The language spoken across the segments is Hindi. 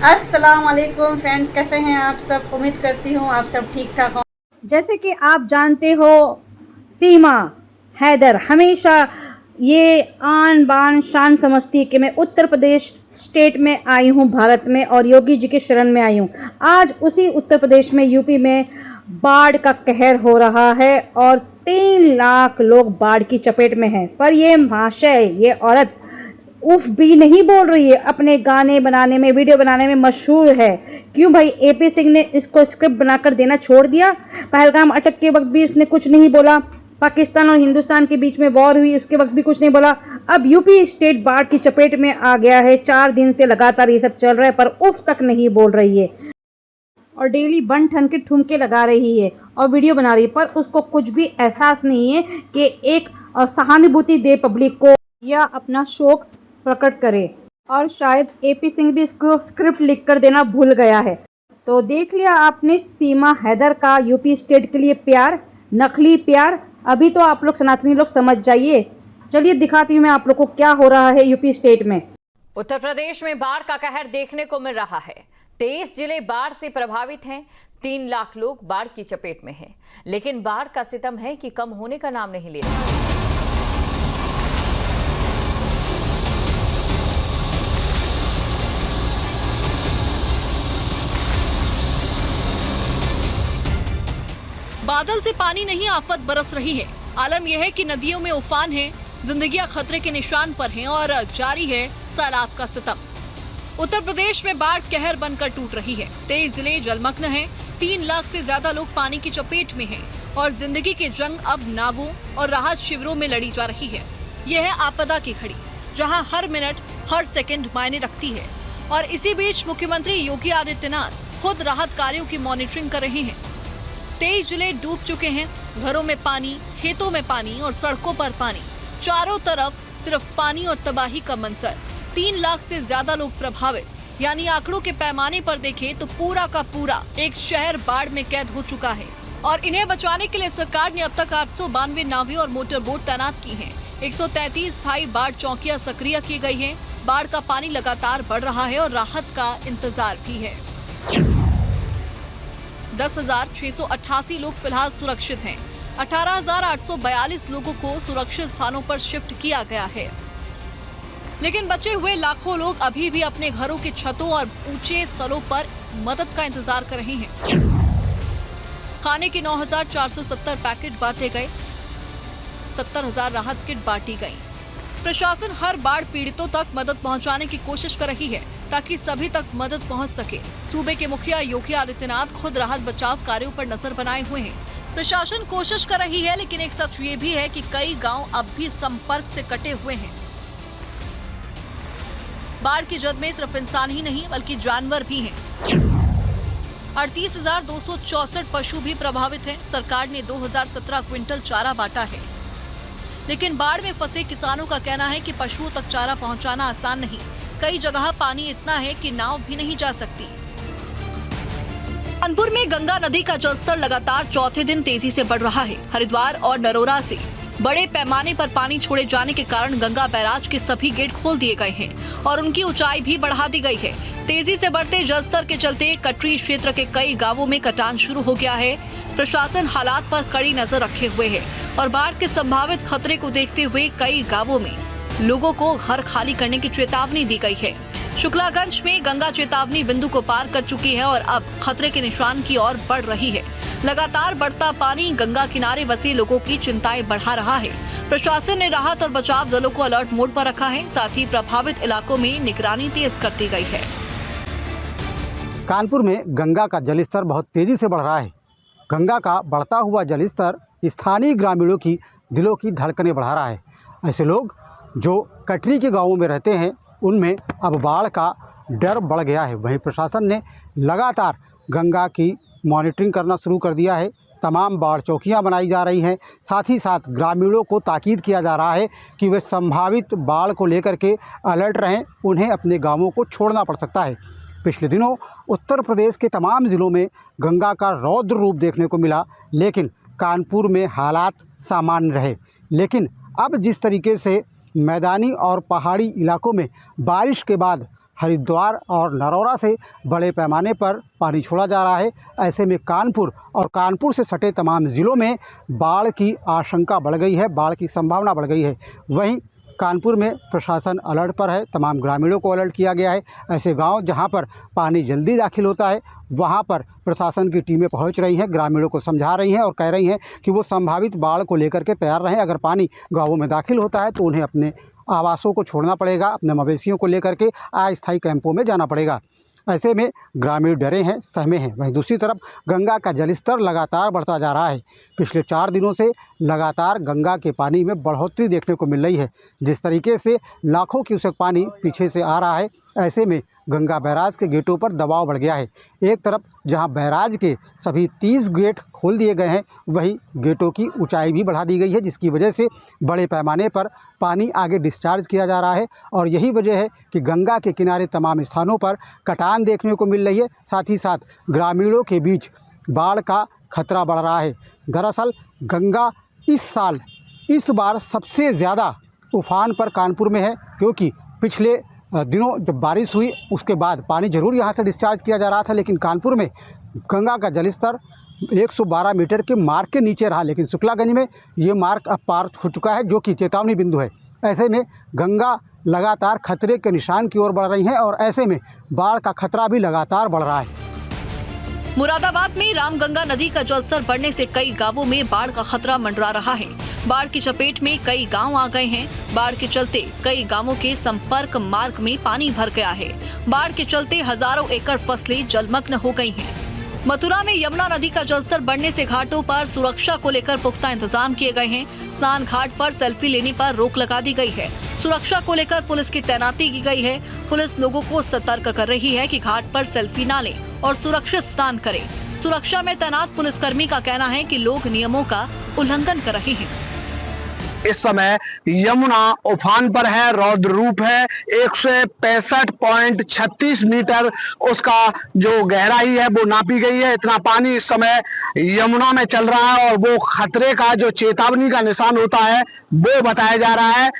अस्सलाम वालेकुम फ्रेंड्स, कैसे हैं आप सब। उम्मीद करती हूँ आप सब ठीक ठाक हो। जैसे कि आप जानते हो, सीमा हैदर हमेशा ये आन बान शान समझती है कि मैं उत्तर प्रदेश स्टेट में आई हूँ भारत में और योगी जी के शरण में आई हूँ। आज उसी उत्तर प्रदेश में यूपी में बाढ़ का कहर हो रहा है और 3 लाख लोग बाढ़ की चपेट में हैं। पर ये महाशय, ये औरत उफ भी नहीं बोल रही है। अपने गाने बनाने में, वीडियो बनाने में मशहूर है। क्यों भाई एपी सिंह ने इसको स्क्रिप्ट बनाकर देना छोड़ दिया? पहलगाम अटक के वक्त भी उसने कुछ नहीं बोला। पाकिस्तान और हिंदुस्तान के बीच में वॉर हुई, उसके वक्त भी कुछ नहीं बोला। अब यूपी स्टेट बाढ़ की चपेट में आ गया है। 4 दिन से लगातार ये सब चल रहा है पर उफ तक नहीं बोल रही है और डेली बन ठन के ठुमके लगा रही है और वीडियो बना रही है, पर उसको कुछ भी एहसास नहीं है कि एक सहानुभूति दे पब्लिक को या अपना शोक प्रकट करे। और शायद एपी सिंह भी इसको स्क्रिप्ट लिख कर देना भूल गया है। तो देख लिया आपने सीमा हैदर का यूपी स्टेट के लिए प्यार, नकली प्यार। अभी तो आप लोग सनातनी लोग समझ जाइए। चलिए दिखाती हूँ मैं आप लोग को क्या हो रहा है यूपी स्टेट में। उत्तर प्रदेश में बाढ़ का कहर देखने को मिल रहा है। 23 जिले बाढ़ से प्रभावित हैं। 3 लाख लोग बाढ़ की चपेट में हैं। लेकिन बाढ़ का सितम है कि कम होने का नाम नहीं ले रहा। बादल से पानी नहीं, आफत बरस रही है। आलम यह है कि नदियों में उफान है, जिंदगियां खतरे के निशान पर हैं और जारी है सैलाब का सितम। उत्तर प्रदेश में बाढ़ कहर बनकर टूट रही है। 23 जिले जलमग्न हैं। 3 लाख से ज्यादा लोग पानी की चपेट में हैं और जिंदगी की जंग अब नावों और राहत शिविरों में लड़ी जा रही है। यह है आपदा की घड़ी, जहां हर मिनट हर सेकंड मायने रखती है। और इसी बीच मुख्यमंत्री योगी आदित्यनाथ खुद राहत कार्यों की मॉनिटरिंग कर रहे हैं। 23 जिले डूब चुके हैं। घरों में पानी, खेतों में पानी और सड़कों पर पानी। चारों तरफ सिर्फ पानी और तबाही का मंजर। 3 लाख से ज्यादा लोग प्रभावित, यानी आंकड़ों के पैमाने पर देखें तो पूरा का पूरा एक शहर बाढ़ में कैद हो चुका है। और इन्हें बचाने के लिए सरकार ने अब तक 892 नावें और मोटर बोट तैनात की हैं। 133 स्थायी बाढ़ चौकियां सक्रिय की गई हैं। बाढ़ का पानी लगातार बढ़ रहा है और राहत का इंतजार भी है। 10,688 लोग फिलहाल सुरक्षित हैं। 18,842 लोगों को सुरक्षित स्थानों पर शिफ्ट किया गया है। लेकिन बचे हुए लाखों लोग अभी भी अपने घरों की छतों और ऊंचे स्थलों पर मदद का इंतजार कर रहे हैं। खाने के 9,470 पैकेट बांटे गए। 70,000 राहत किट बांटी गई। प्रशासन हर बाढ़ पीड़ितों तक मदद पहुंचाने की कोशिश कर रही है ताकि सभी तक मदद पहुंच सके। सूबे के मुखिया योगी आदित्यनाथ खुद राहत बचाव कार्यों पर नजर बनाए हुए हैं। प्रशासन कोशिश कर रही है, लेकिन एक सच ये भी है कि कई गांव अब भी संपर्क से कटे हुए हैं। बाढ़ की जद में सिर्फ इंसान ही नहीं बल्कि जानवर भी हैं। 38,264 पशु भी प्रभावित हैं। सरकार ने 2017 क्विंटल चारा बांटा है, लेकिन बाढ़ में फंसे किसानों का कहना है कि पशुओं तक चारा पहुंचाना आसान नहीं। कई जगह पानी इतना है कि नाव भी नहीं जा सकती। कानपुर में गंगा नदी का जलस्तर लगातार चौथे दिन तेजी से बढ़ रहा है। हरिद्वार और नरोरा से बड़े पैमाने पर पानी छोड़े जाने के कारण गंगा बैराज के सभी गेट खोल दिए गए हैं और उनकी ऊंचाई भी बढ़ा दी गई है। तेजी से बढ़ते जलस्तर के चलते कटरी क्षेत्र के कई गांवों में कटान शुरू हो गया है। प्रशासन हालात पर कड़ी नजर रखे हुए है और बाढ़ के संभावित खतरे को देखते हुए कई गांवों में लोगों को घर खाली करने की चेतावनी दी गई है। शुक्लागंज में गंगा चेतावनी बिंदु को पार कर चुकी है और अब खतरे के निशान की ओर बढ़ रही है। लगातार बढ़ता पानी गंगा किनारे बसे लोगों की चिंताएं बढ़ा रहा है। प्रशासन ने राहत और बचाव दलों को अलर्ट मोड पर रखा है। साथ ही प्रभावित इलाकों में निगरानी तेज कर दी गई है। कानपुर में गंगा का जलस्तर बहुत तेजी से बढ़ रहा है। गंगा का बढ़ता हुआ जलस्तर स्थानीय ग्रामीणों की दिलों की धड़कनें बढ़ा रहा है। ऐसे लोग जो कटरी के गांवों में रहते हैं उनमें अब बाढ़ का डर बढ़ गया है। वहीं प्रशासन ने लगातार गंगा की मॉनिटरिंग करना शुरू कर दिया है। तमाम बाढ़ चौकियां बनाई जा रही हैं। साथ ही साथ ग्रामीणों को ताकीद किया जा रहा है कि वे संभावित बाढ़ को लेकर के अलर्ट रहें। उन्हें अपने गांवों को छोड़ना पड़ सकता है। पिछले दिनों उत्तर प्रदेश के तमाम ज़िलों में गंगा का रौद्र रूप देखने को मिला, लेकिन कानपुर में हालात सामान्य रहे। लेकिन अब जिस तरीके से मैदानी और पहाड़ी इलाकों में बारिश के बाद हरिद्वार और नरौरा से बड़े पैमाने पर पानी छोड़ा जा रहा है। ऐसे में कानपुर और कानपुर से सटे तमाम ज़िलों में बाढ़ की आशंका बढ़ गई है, बाढ़ की संभावना बढ़ गई है। वहीं कानपुर में प्रशासन अलर्ट पर है, तमाम ग्रामीणों को अलर्ट किया गया है। ऐसे गांव जहां पर पानी जल्दी दाखिल होता है वहां पर प्रशासन की टीमें पहुंच रही हैं, ग्रामीणों को समझा रही हैं और कह रही हैं कि वो संभावित बाढ़ को लेकर के तैयार रहें। अगर पानी गाँवों में दाखिल होता है तो उन्हें अपने आवासों को छोड़ना पड़ेगा, अपने मवेशियों को लेकर के अस्थायी कैंपों में जाना पड़ेगा। ऐसे में ग्रामीण डरे हैं, सहमे हैं। वहीं दूसरी तरफ गंगा का जलस्तर लगातार बढ़ता जा रहा है। पिछले 4 दिनों से लगातार गंगा के पानी में बढ़ोतरी देखने को मिल रही है। जिस तरीके से लाखों क्यूसेक पानी पीछे से आ रहा है, ऐसे में गंगा बैराज के गेटों पर दबाव बढ़ गया है। एक तरफ जहां बैराज के सभी 30 गेट खोल दिए गए हैं, वहीं गेटों की ऊंचाई भी बढ़ा दी गई है, जिसकी वजह से बड़े पैमाने पर पानी आगे डिस्चार्ज किया जा रहा है। और यही वजह है कि गंगा के किनारे तमाम स्थानों पर कटान देखने को मिल रही है। साथ ही साथ ग्रामीणों के बीच बाढ़ का खतरा बढ़ रहा है। दरअसल गंगा इस बार सबसे ज़्यादा उफान पर कानपुर में है, क्योंकि पिछले दिनों जब बारिश हुई उसके बाद पानी ज़रूर यहाँ से डिस्चार्ज किया जा रहा था, लेकिन कानपुर में गंगा का जलस्तर 112 मीटर के मार्क के नीचे रहा। लेकिन शुक्लागंज में ये मार्क अब पार हो चुका है, जो कि चेतावनी बिंदु है। ऐसे में गंगा लगातार खतरे के निशान की ओर बढ़ रही है और ऐसे में बाढ़ का खतरा भी लगातार बढ़ रहा है। मुरादाबाद में रामगंगा नदी का जलस्तर बढ़ने से कई गांवों में बाढ़ का खतरा मंडरा रहा है। बाढ़ की चपेट में कई गांव आ गए हैं। बाढ़ के चलते कई गांवों के संपर्क मार्ग में पानी भर गया है। बाढ़ के चलते हजारों एकड़ फसलें जलमग्न हो गई हैं। मथुरा में यमुना नदी का जलस्तर बढ़ने से घाटों पर सुरक्षा को लेकर पुख्ता इंतजाम किए गए हैं। स्नान घाट पर सेल्फी लेने पर रोक लगा दी गई है। सुरक्षा को लेकर पुलिस की तैनाती की गई है। पुलिस लोगों को सतर्क कर रही है कि घाट पर सेल्फी न लें और सुरक्षित स्नान करें। सुरक्षा में तैनात पुलिसकर्मी का कहना है कि लोग नियमों का उल्लंघन कर रहे हैं। इस समय यमुना उफान पर है, रौद्र रूप है। 165.36 मीटर उसका जो गहराई है वो नापी गई है। इतना पानी इस समय यमुना में चल रहा है और वो खतरे का जो चेतावनी का निशान होता है वो बताया जा रहा है।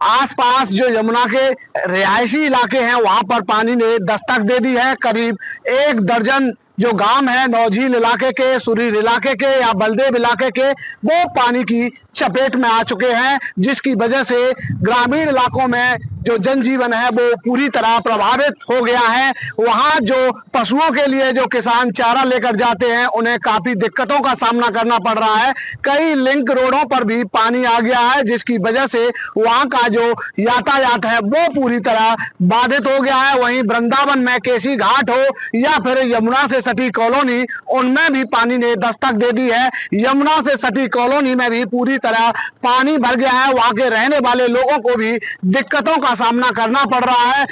आसपास जो यमुना के रिहायशी इलाके हैं वहां पर पानी ने दस्तक दे दी है। करीब 1 दर्जन जो गांव है नौझील इलाके के, सुरीर इलाके के या बलदेव इलाके के, वो पानी की चपेट में आ चुके हैं, जिसकी वजह से ग्रामीण इलाकों में जो जनजीवन है वो पूरी तरह प्रभावित हो गया है। वहां जो पशुओं के लिए जो किसान चारा लेकर जाते हैं उन्हें काफी दिक्कतों का सामना करना पड़ रहा है। कई लिंक रोडों पर भी पानी आ गया है, जिसकी वजह से वहां का जो यातायात है वो पूरी तरह बाधित हो गया है। वहीं वृंदावन में केसी घाट हो या फिर यमुना से सटी कॉलोनी, उनमें भी पानी ने दस्तक दे दी है। यमुना से सटी कॉलोनी में भी पूरी तरह पानी भर गया है। वहां के रहने वाले लोगों को भी दिक्कतों का सामना करना पड़ रहा है।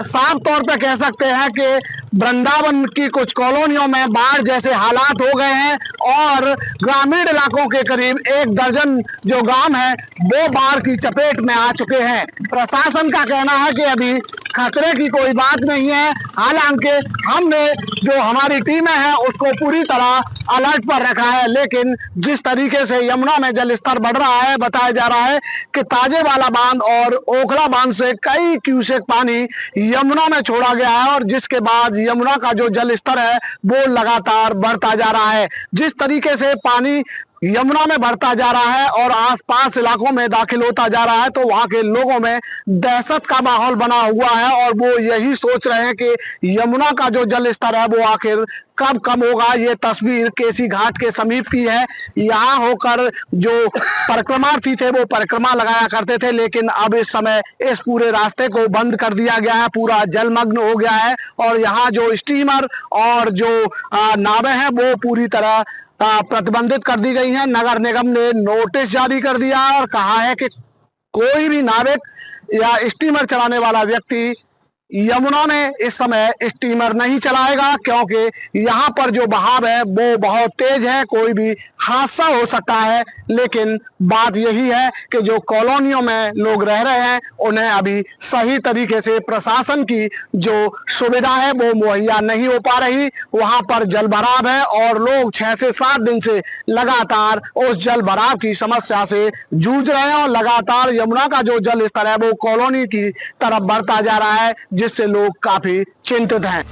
साफ तौर पे कह सकते हैं कि वृंदावन की कुछ कॉलोनियों में बाढ़ जैसे हालात हो गए हैं और ग्रामीण इलाकों के करीब 1 दर्जन जो गांव हैं वो बाढ़ की चपेट में आ चुके हैं। प्रशासन का कहना है कि अभी खतरे की कोई बात नहीं है। हालांकि हमने जो हमारी टीमें हैं उसको पूरी तरह अलर्ट पर रखा है, लेकिन जिस तरीके से यमुना में जल स्तर बढ़ रहा है, बताया जा रहा है कि ताजेवाला बांध और ओखला बांध से कई क्यूसेक पानी यमुना में छोड़ा गया है और जिसके बाद यमुना का जो जल स्तर है वो लगातार बढ़ता जा रहा है। जिस तरीके से पानी यमुना में बढ़ता जा रहा है और आसपास इलाकों में दाखिल होता जा रहा है, तो वहां के लोगों में दहशत का माहौल बना हुआ है और वो यही सोच रहे हैं कि यमुना का जो जल स्तर है वो आखिर कब कम होगा। ये तस्वीर केसी घाट के समीप की है। यहाँ होकर जो परिक्रमार्थी थे वो परिक्रमा लगाया करते थे, लेकिन अब इस समय इस पूरे रास्ते को बंद कर दिया गया है, पूरा जलमग्न हो गया है और यहाँ जो स्टीमर और जो नावें हैं वो पूरी तरह प्रतिबंधित कर दी गई है। नगर निगम ने नोटिस जारी कर दिया है और कहा है कि कोई भी नाविक या स्टीमर चलाने वाला व्यक्ति यमुना में इस समय स्टीमर नहीं चलाएगा, क्योंकि यहाँ पर जो बहाव है वो बहुत तेज है, कोई भी हादसा हो सकता है। लेकिन बात यही है कि जो कॉलोनियों में लोग रह रहे हैं उन्हें अभी सही तरीके से प्रशासन की जो सुविधा है वो मुहैया नहीं हो पा रही। वहां पर जल भराव है और लोग 6 से 7 दिन से लगातार उस जल भराव की समस्या से जूझ रहे हैं और लगातार यमुना का जो जल स्तर है वो कॉलोनी की तरफ बढ़ता जा रहा है, जिससे लोग काफी चिंतित हैं।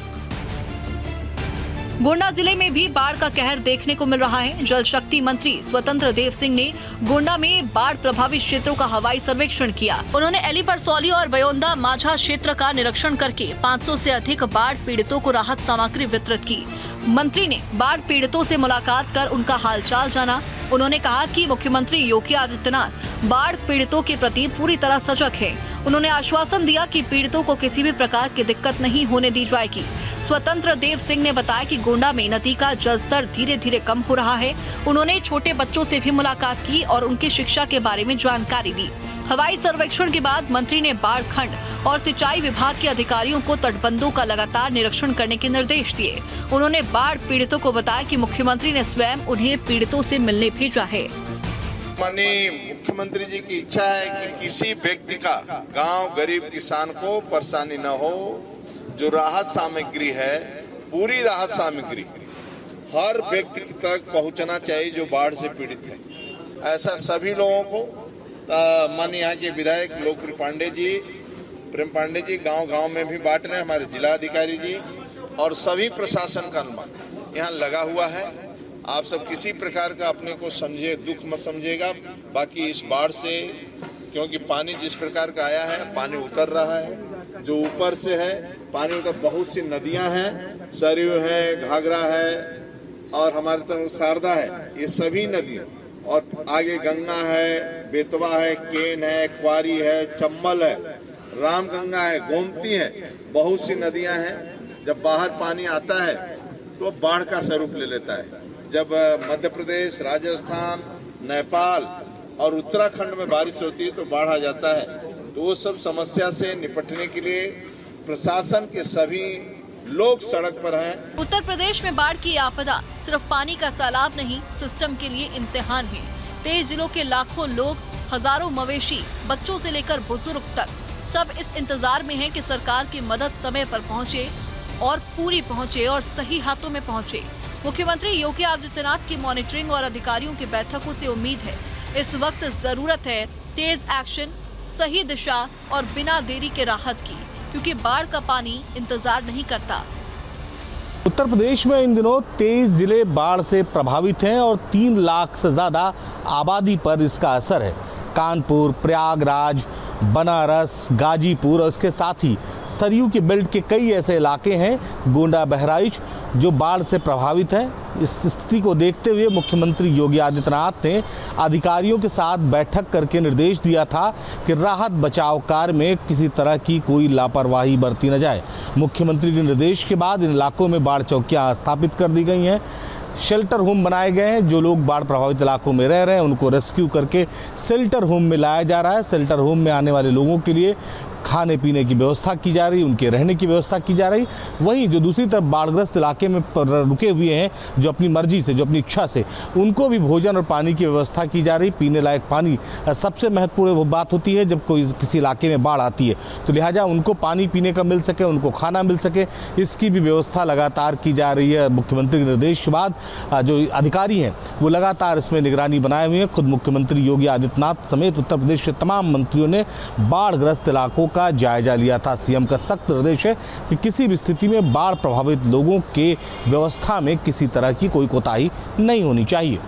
गोंडा जिले में भी बाढ़ का कहर देखने को मिल रहा है। जल शक्ति मंत्री स्वतंत्र देव सिंह ने गोंडा में बाढ़ प्रभावित क्षेत्रों का हवाई सर्वेक्षण किया। उन्होंने एली परसौली और बयोंदा माझा क्षेत्र का निरीक्षण करके 500 से अधिक बाढ़ पीड़ितों को राहत सामग्री वितरित की। मंत्री ने बाढ़ पीड़ितों से मुलाकात कर उनका हालचाल जाना। उन्होंने कहा कि मुख्यमंत्री योगी आदित्यनाथ बाढ़ पीड़ितों के प्रति पूरी तरह सजग है। उन्होंने आश्वासन दिया कि पीड़ितों को किसी भी प्रकार की दिक्कत नहीं होने दी जाएगी। स्वतंत्र देव सिंह ने बताया कि गोंडा में नदी का जलस्तर धीरे धीरे कम हो रहा है। उन्होंने छोटे बच्चों से भी मुलाकात की और उनकी शिक्षा के बारे में जानकारी दी। हवाई सर्वेक्षण के बाद मंत्री ने बाढ़ खंड और सिंचाई विभाग के अधिकारियों को तटबंधों का लगातार निरीक्षण करने के निर्देश दिए। उन्होंने बाढ़ पीड़ितों को बताया कि मुख्यमंत्री ने स्वयं उन्हें पीड़ितों से मिलने भेजा है। माननीय मुख्यमंत्री जी की इच्छा है कि किसी व्यक्ति का गांव गरीब किसान को परेशानी न हो। जो राहत सामग्री है, पूरी राहत सामग्री हर व्यक्ति तक पहुंचना चाहिए जो बाढ़ से पीड़ित है। ऐसा सभी लोगों को माननीय यहाँ के विधायक लोकप्रिय प्रेम पांडे जी गांव-गांव में भी बांट रहे हैं। हमारे जिला अधिकारी जी और सभी प्रशासन का अनुमान यहाँ लगा हुआ है। आप सब किसी प्रकार का अपने को समझे दुख मत समझिएगा। बाकी इस बाढ़ से क्योंकि पानी जिस प्रकार का आया है, पानी उतर रहा है, जो ऊपर से है पानी उतर, बहुत सी नदियां हैं, सरयू है, घाघरा है और हमारे तरफ शारदा है, ये सभी नदियां और आगे गंगा है, बेतवा है, केन है, क्वारी है, चंबल है, रामगंगा है, गोमती है, बहुत सी नदियां हैं। जब बाहर पानी आता है तो बाढ़ का स्वरूप ले लेता है। जब मध्य प्रदेश, राजस्थान, नेपाल और उत्तराखंड में बारिश होती है तो बाढ़ आ जाता है। तो वो सब समस्या से निपटने के लिए प्रशासन के सभी लोग सड़क पर हैं। उत्तर प्रदेश में बाढ़ की आपदा सिर्फ पानी का सैलाब नहीं, सिस्टम के लिए इम्तिहान है। 23 जिलों के लाखों लोग, हजारों मवेशी, बच्चों से लेकर बुजुर्ग तक सब इस इंतजार में हैं कि सरकार की मदद समय पर पहुंचे और पूरी पहुंचे और सही हाथों में पहुंचे। मुख्यमंत्री योगी आदित्यनाथ की मॉनिटरिंग और अधिकारियों की बैठकों से उम्मीद है इस वक्त जरूरत है तेज एक्शन, सही दिशा और बिना देरी के राहत की, क्योंकि बाढ़ का पानी इंतजार नहीं करता। उत्तर प्रदेश में इन दिनों 23 जिले बाढ़ से प्रभावित हैं और 3 लाख से ज़्यादा आबादी पर इसका असर है। कानपुर, प्रयागराज, बनारस, गाजीपुर और इसके साथ ही सरयू के बेल्ट के कई ऐसे इलाके हैं, गोंडा, बहराइच, जो बाढ़ से प्रभावित हैं। इस स्थिति को देखते हुए मुख्यमंत्री योगी आदित्यनाथ ने अधिकारियों के साथ बैठक करके निर्देश दिया था कि राहत बचाव कार्य में किसी तरह की कोई लापरवाही बरती न जाए। मुख्यमंत्री के निर्देश के बाद इन इलाकों में बाढ़ चौकियां स्थापित कर दी गई हैं। शेल्टर होम बनाए गए हैं। जो लोग बाढ़ प्रभावित इलाकों में रह रहे हैं उनको रेस्क्यू करके शेल्टर होम में लाया जा रहा है। शेल्टर होम में आने वाले लोगों के लिए खाने पीने की व्यवस्था की जा रही, उनके रहने की व्यवस्था की जा रही। वहीं जो दूसरी तरफ बाढ़ग्रस्त इलाके में रुके हुए हैं, जो अपनी मर्जी से, जो अपनी इच्छा से, उनको भी भोजन और पानी की व्यवस्था की जा रही। पीने लायक पानी सबसे महत्वपूर्ण वो बात होती है जब कोई किसी इलाके में बाढ़ आती है, तो लिहाजा उनको पानी पीने का मिल सके, उनको खाना मिल सके, इसकी भी व्यवस्था लगातार की जा रही है। मुख्यमंत्री के निर्देश के बाद जो अधिकारी हैं वो लगातार इसमें निगरानी बनाए हुए हैं। खुद मुख्यमंत्री योगी आदित्यनाथ समेत उत्तर प्रदेश के तमाम मंत्रियों ने बाढ़ग्रस्त इलाकों का जायजा लिया था। सीएम का सख्त निर्देश है कि किसी भी स्थिति में बाढ़ प्रभावित लोगों के व्यवस्था में किसी तरह की कोई कोताही नहीं होनी चाहिए।